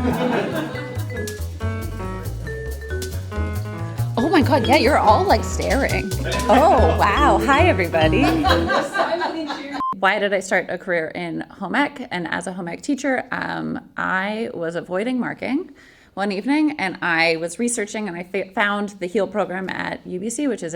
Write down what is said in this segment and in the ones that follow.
Oh my God, yeah, you're all like staring. Oh, wow. Hi, everybody. Why did I start a career in home ec? And as a home ec teacher, I was avoiding marking one evening, and I was researching, and I found the HEAL program at UBC, which is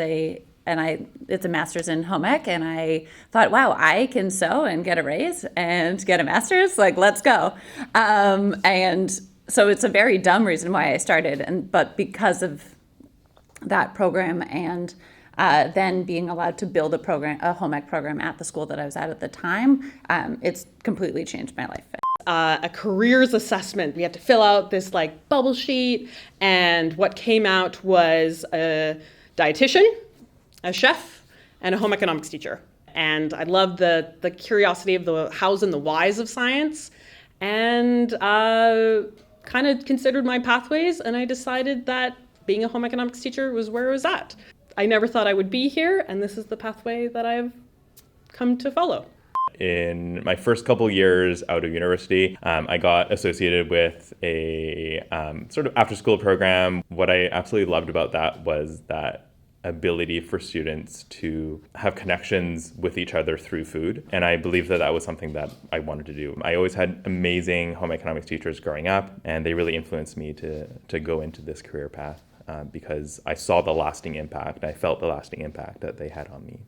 it's a master's in home ec, and I thought, wow, I can sew and get a raise and get a master's, like, let's go. And so it's a very dumb reason why I started, but because of that program and then being allowed to build a home ec program at the school that I was at the time, it's completely changed my life. A careers assessment. We had to fill out this like bubble sheet, and what came out was a dietitian, a chef, and a home economics teacher. And I loved the curiosity of the hows and the whys of science, and kind of considered my pathways, and I decided that being a home economics teacher was where I was at. I never thought I would be here, and this is the pathway that I've come to follow. In my first couple years out of university, I got associated with a sort of after-school program. What I absolutely loved about that was that ability for students to have connections with each other through food. And I believe that was something that I wanted to do. I always had amazing home economics teachers growing up, and they really influenced me to go into this career path because I saw the lasting impact. I felt the lasting impact that they had on me.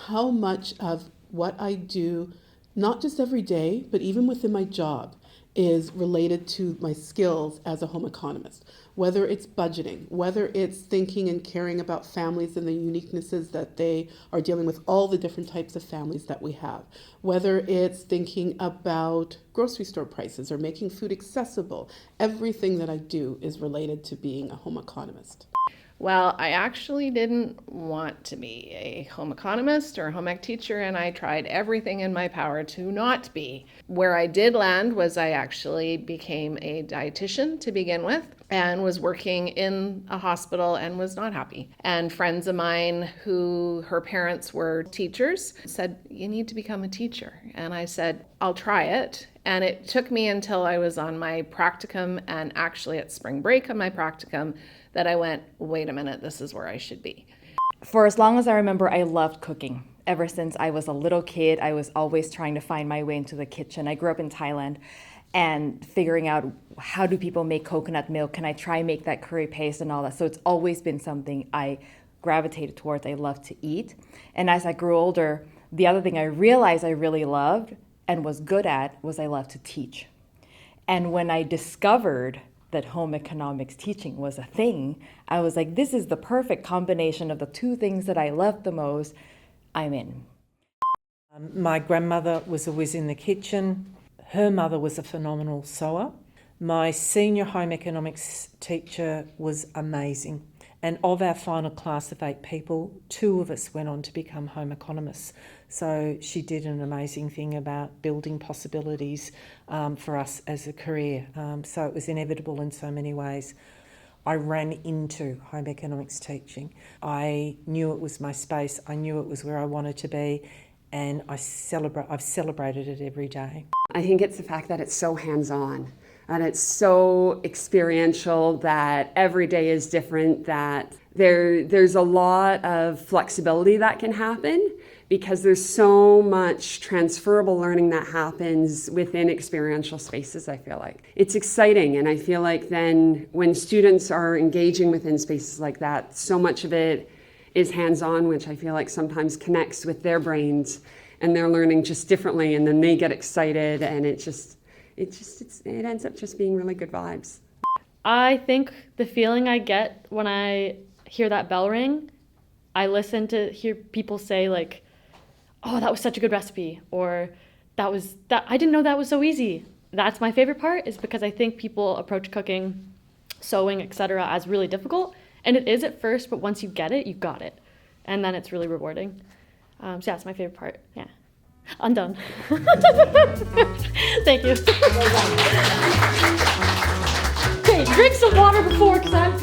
How much of what I do, not just every day, but even within my job, is related to my skills as a home economist. Whether it's budgeting, whether it's thinking and caring about families and the uniquenesses that they are dealing with, all the different types of families that we have. Whether it's thinking about grocery store prices or making food accessible. Everything that I do is related to being a home economist. Well, I actually didn't want to be a home economist or a home ec teacher, and I tried everything in my power to not be. Where I did land was I actually became a dietitian to begin with and was working in a hospital and was not happy. And friends of mine who her parents were teachers said, you need to become a teacher. And I said, I'll try it. And it took me until I was on my practicum and actually at spring break on my practicum that I went, wait a minute, this is where I should be. For as long as I remember, I loved cooking. Ever since I was a little kid, I was always trying to find my way into the kitchen. I grew up in Thailand and figuring out how do people make coconut milk? Can I try make that curry paste and all that? So it's always been something I gravitated towards. I love to eat. And as I grew older, the other thing I realized I really loved and was good at was I loved to teach. And when I discovered that home economics teaching was a thing, I was like, this is the perfect combination of the two things that I love the most. I'm in. My grandmother was a whiz in the kitchen. Her mother was a phenomenal sewer. My senior home economics teacher was amazing. And of our final class of 8 people, 2 of us went on to become home economists. So she did an amazing thing about building possibilities for us as a career. So it was inevitable in so many ways. I ran into home economics teaching. I knew it was my space. I knew it was where I wanted to be. And I've celebrated it every day. I think it's the fact that it's so hands-on. And it's so experiential that every day is different, that there's a lot of flexibility that can happen because there's so much transferable learning that happens within experiential spaces, I feel like. It's exciting, and I feel like then when students are engaging within spaces like that, so much of it is hands-on, which I feel like sometimes connects with their brains and they're learning just differently, and then they get excited, and it ends up just being really good vibes. I think the feeling I get when I hear that bell ring, I listen to hear people say like, oh, that was such a good recipe, or that I didn't know that was so easy. That's my favorite part, is because I think people approach cooking, sewing, etc. as really difficult, and it is at first, but once you get it, you got it, and then it's really rewarding. So yeah, it's my favorite part. Yeah. I'm done. Thank you. Okay, drink some water before, because I'm